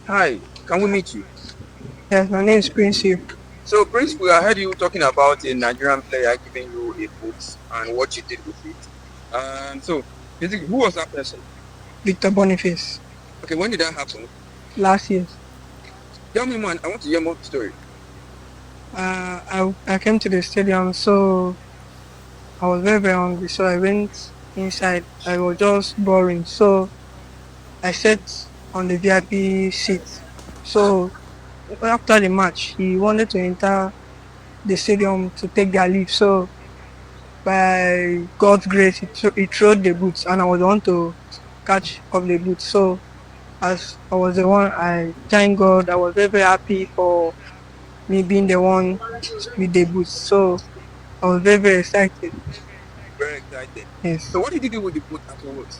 Hi, can we meet you? Yes, my name is Prince here. So, Principal, I heard you talking about a Nigerian player giving you a boot and what you did with it. So, basically, who was that person? Victor Boniface. Okay, when did that happen? Last year, Tell me, man, I want to hear more of the story. I came to the stadium, so I was very, very hungry. So I went inside. I was just boring. So I sat on the VIP seat. So after the match, he wanted to enter the stadium to take their leave. So by God's grace, he threw the boots, and I was the one to catch up the boots. So as I was the one, I thank God. I was very, very happy for me being the one with the boots. So I was very, very excited. Very excited. Yes. So, what did you do with the boot afterwards?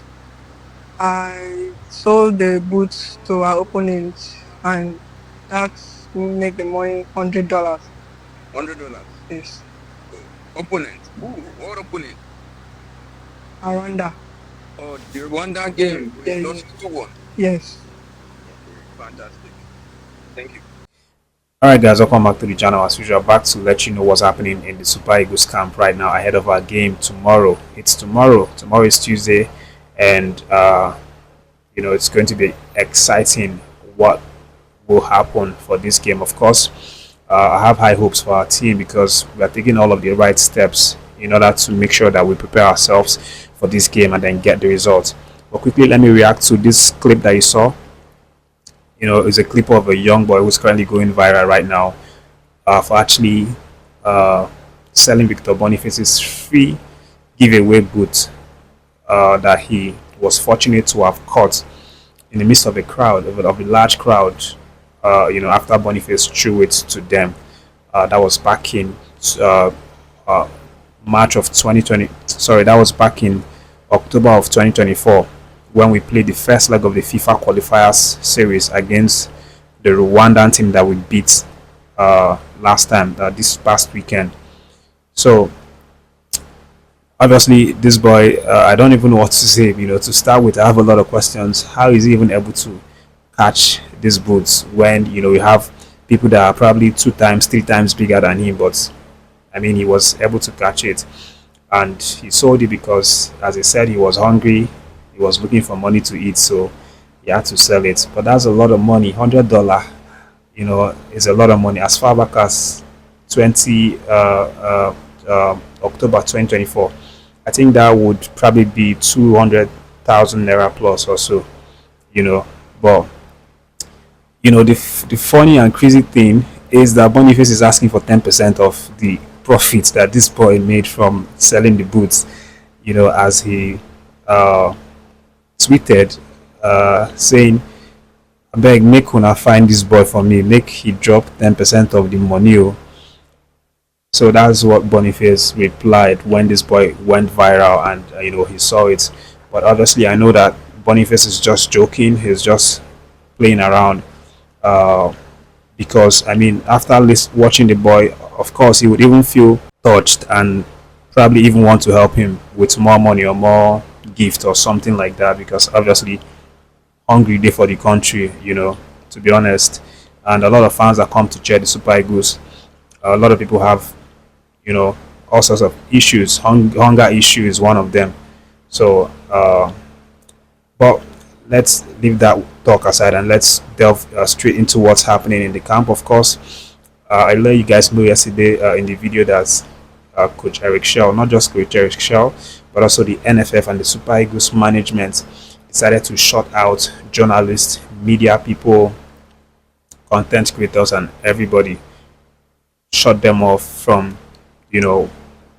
I sold the boots to our opponent, and that's make the money $100. $100. Yes. Opponent. Ooh, what opponent? Aranda. Oh, the Rwanda game. We Yeah, lost 2-1. yes. Okay, fantastic. Thank you. Alright guys, welcome back to the channel. As usual, back to let you know what's happening in the Super Eagles camp right now ahead of our game tomorrow. It's tomorrow. Tomorrow is Tuesday, and it's going to be exciting what will happen for this game. Of course, I have high hopes for our team because we are taking all of the right steps in order to make sure that we prepare ourselves for this game and then get the result. But quickly, let me react to this clip that you saw. It's a clip of a young boy who's currently going viral right now for actually uh, selling Victor Boniface's free giveaway boot that he was fortunate to have caught in the midst of a crowd, of a large crowd, after Boniface threw it to them. That was back in uh, uh, March of 2020. Sorry, that was back in October of 2024 when we played the first leg of the FIFA qualifiers series against the Rwandan team that we beat last time, this past weekend. So obviously, this boy, I don't even know what to say. To start with, I have a lot of questions. How is he even able to catch these boots when we have people that are probably 2 times, 3 times bigger than him? But I mean, he was able to catch it, and he sold it because, as I said, he was hungry. He was looking for money to eat, so he had to sell it. But that's a lot of money. $100, is a lot of money. As far back as 20 October 2024, I think that would probably be 200,000 naira plus or so. You know, but the funny and crazy thing is that Boniface is asking for 10% of the profits that this boy made from selling the boots. As he uh, tweeted, saying, "I beg, make una find this boy for me. Make he drop 10% of the money." Oh." So that's what Boniface replied when this boy went viral, and he saw it. But obviously, I know that Boniface is just joking. He's just playing around. Uh, because I mean, after watching the boy, of course, he would even feel touched and probably even want to help him with more money or more gift or something like that. Because obviously, hungry day for the country, to be honest, and a lot of fans that come to cheer the Super Eagles. A lot of people have, all sorts of issues. Hunger issue is one of them. So, but let's leave that talk aside and let's delve straight into what's happening in the camp. Of course, I let you guys know yesterday in the video that Coach Eric Shell, not just Coach Eric Shell, but also the NFF and the Super Eagles management decided to shut out journalists, media people, content creators, and everybody. Shut them off from,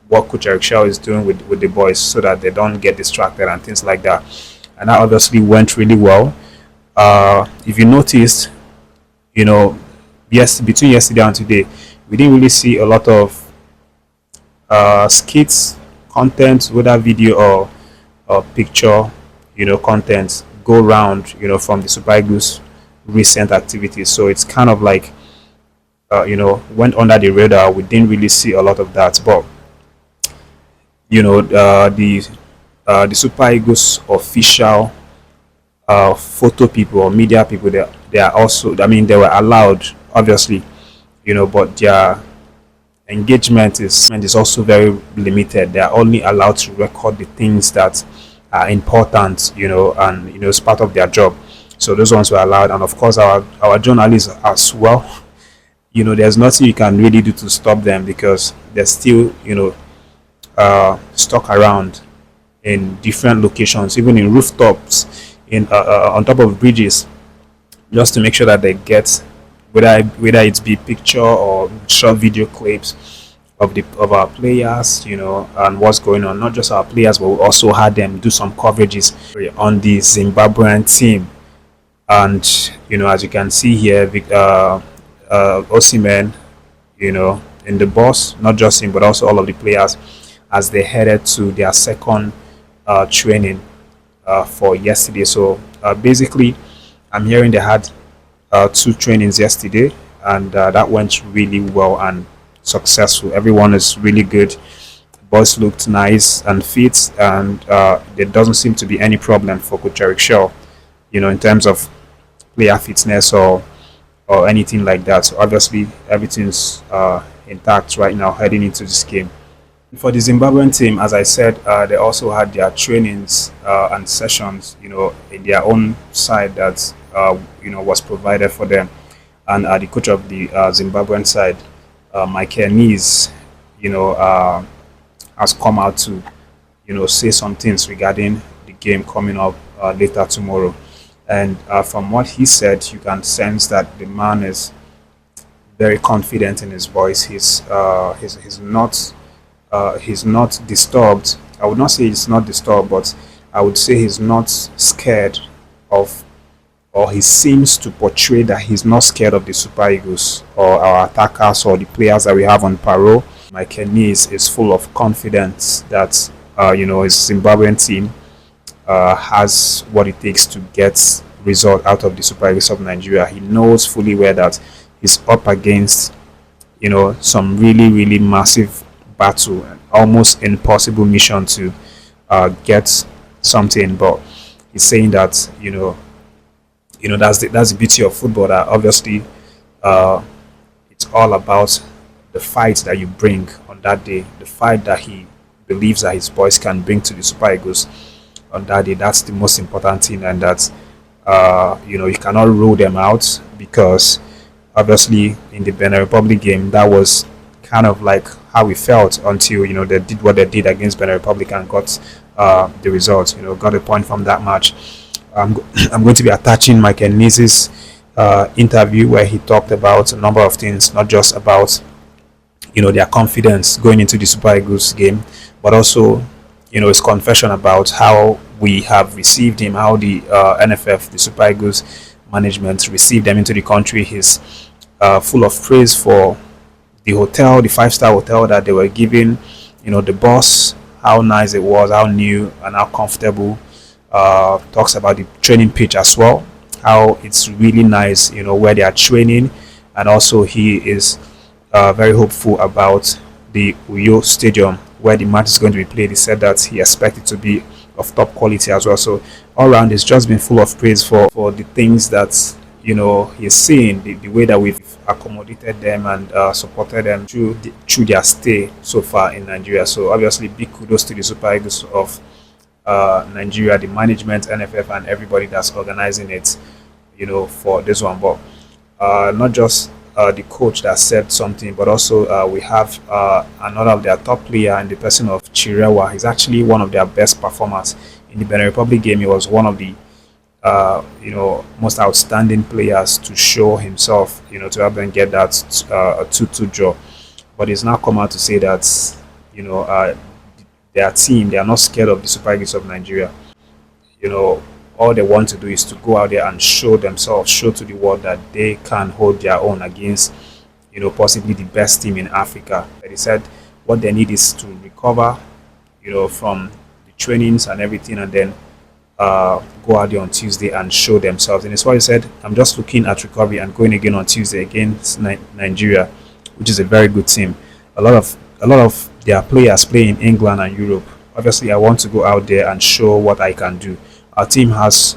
what Coach Eric Shell is doing with the boys so that they don't get distracted and things like that. And that obviously went really well. If you noticed, yes, between yesterday and today, we didn't really see a lot of skits, content, whether video or picture, content go around, from the Super Eagles recent activities. So it's kind of like, went under the radar. We didn't really see a lot of that, but the Super Eagles official photo people or media people, they they are also, I mean, they were allowed, obviously, but their engagement is also very limited. They are only allowed to record the things that are important, and it's part of their job. So those ones were allowed, and of course our journalists as well. There's nothing you can really do to stop them because they're still stuck around in different locations, even in rooftops, in on top of bridges, just to make sure that they get whether it be picture or short video clips of our players, and what's going on. Not just our players, but we also had them do some coverages on the Zimbabwean team. And as you can see here, Osimhen, in the bus, not just him, but also all of the players as they headed to their second training for yesterday. So basically, I'm hearing they had two trainings yesterday, and that went really well and successful. Everyone is really good. Boys looked nice and fit, and there doesn't seem to be any problem for Coach Chelle, in terms of player fitness or anything like that. So obviously, everything's intact right now heading into this game. For the Zimbabwean team, as I said, they also had their trainings and sessions, in their own side that was provided for them. And the coach of the Zimbabwean side, Michael Nees, has come out to, say some things regarding the game coming up later tomorrow. And from what he said, you can sense that the man is very confident in his voice. He's not disturbed. I would not say he's not disturbed, but I would say he's not scared of, or he seems to portray that he's not scared of the Super Eagles or our attackers or the players that we have on parole. Michael Nees is full of confidence that his Zimbabwean team has what it takes to get result out of the Super Eagles of Nigeria. He knows fully well that he's up against some really, really massive battle and almost impossible mission to get something. But he's saying that that's the beauty of football, that obviously it's all about the fight that you bring on that day, the fight that he believes that his boys can bring to the Super Eagles on that day. That's the most important thing, and that you cannot rule them out, because obviously in the Benin Republic game, that was kind of like how we felt until they did what they did against Benin Republic and got the result. Got a point from that match. I'm going to be attaching Mike Enese's interview where he talked about a number of things, not just about their confidence going into the Super Eagles game, but also his confession about how we have received him, how the NFF, the Super Eagles management, received them into the country. He's full of praise for the hotel, the 5-star hotel that they were giving, the boss, how nice it was, how new and how comfortable. Talks about the training pitch as well, how it's really nice, where they are training, and also he is very hopeful about the Uyo Stadium where the match is going to be played. He said that he expects it to be of top quality as well. So all around, it's just been full of praise for the things that he's seeing, the way that we've accommodated them and supported them through their stay so far in Nigeria. So obviously, big kudos to the Super Eagles of Nigeria, the management, NFF, and everybody that's organizing it, for this one. But not just the coach that said something, but also we have another of their top player in the person of Chirewa. He's actually one of their best performers in the Benin Republic game. He was one of the most outstanding players to show himself, to help them get that 2-2 draw. But he's now come out to say that their team, they are not scared of the Super Eagles of Nigeria. All they want to do is to go out there and show themselves, show to the world that they can hold their own against, possibly the best team in Africa. But he said what they need is to recover, from the trainings and everything, and then go out there on Tuesday and show themselves. And it's why he said, I'm just looking at recovery and going again on Tuesday against Nigeria, which is a very good team. A lot of their players play in England and Europe. Obviously, I want to go out there and show what I can do. Our team has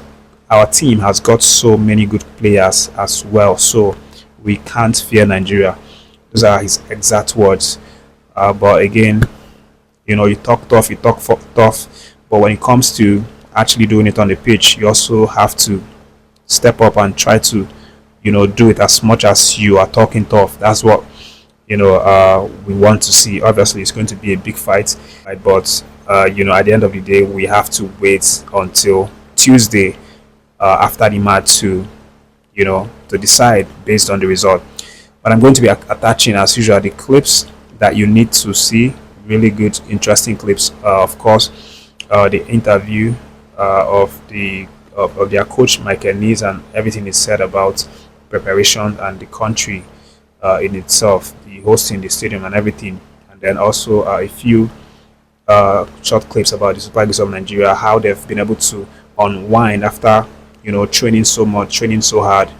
our team has got so many good players as well, so we can't fear Nigeria. Those are his exact words. But again, you talk tough, you talk tough, but when it comes to actually doing it on the pitch, you also have to step up and try to, do it as much as you are talking tough. That's what we want to see. Obviously, it's going to be a big fight, right? But at the end of the day, we have to wait until Tuesday after the match to decide based on the result. But I'm going to be attaching, as usual, the clips that you need to see. Really good, interesting clips. Of course, the interview of their coach Michael Nees, and everything is said about preparation and the country in itself, the hosting, the stadium, and everything. And then also a few short clips about the Super Eagles of Nigeria, how they've been able to unwind after training so much, training so hard,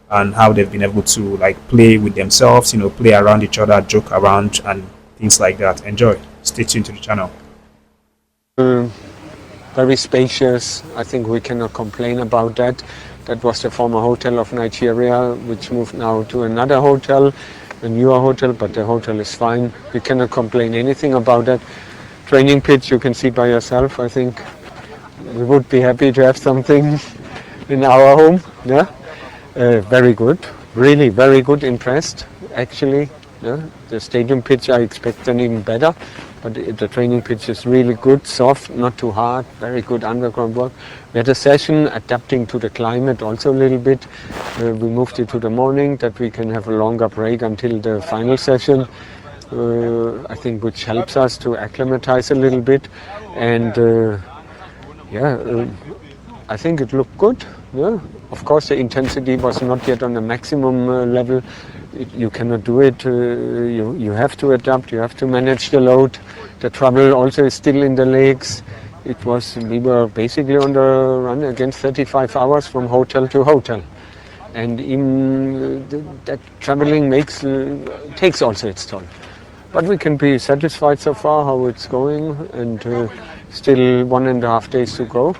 and how they've been able to play with themselves, play around each other, joke around, and things like that. Enjoy. Stay tuned to the channel. Very spacious. I think we cannot complain about that. That was the former hotel of Nigeria, which moved now to another hotel, a newer hotel, but the hotel is fine. We cannot complain anything about that. Training pitch, you can see by yourself. I think we would be happy to have something in our home. Yeah, very good. Really, very good. Impressed, actually. Yeah? The stadium pitch, I expect an even better. But the training pitch is really good, soft, not too hard, very good underground work. We had a session adapting to the climate also a little bit. We moved it to the morning that we can have a longer break until the final session. I think which helps us to acclimatize a little bit. And I think it looked good. Yeah. Of course, the intensity was not yet on the maximum level. You cannot do it. You have to adapt. You have to manage the load. The trouble also is still in the legs. We were basically on the run against 35 hours from hotel to hotel, and even that traveling takes also its toll. But we can be satisfied so far how it's going, and still 1.5 days to go.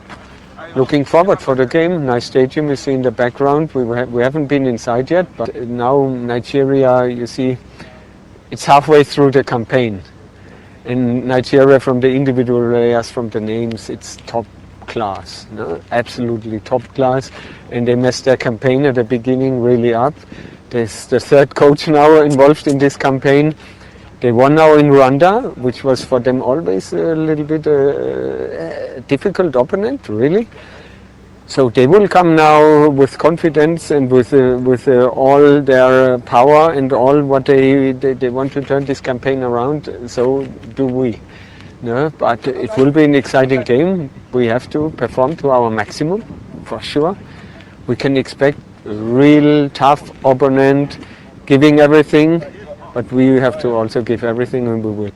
Looking forward for the game. Nice stadium you see in the background. We haven't been inside yet, but now Nigeria, you see, it's halfway through the campaign. In Nigeria, from the individual players, from the names, it's top class, no? Absolutely top class. And they messed their campaign at the beginning really up. There's the third coach now involved in this campaign. They won now in Rwanda, which was for them always a little bit a difficult opponent, really. So they will come now with confidence and with all their power and all what they want to turn this campaign around. So do we. No, but it will be an exciting game. We have to perform to our maximum, for sure. We can expect a real tough opponent giving everything. But we have to also give everything, and we will.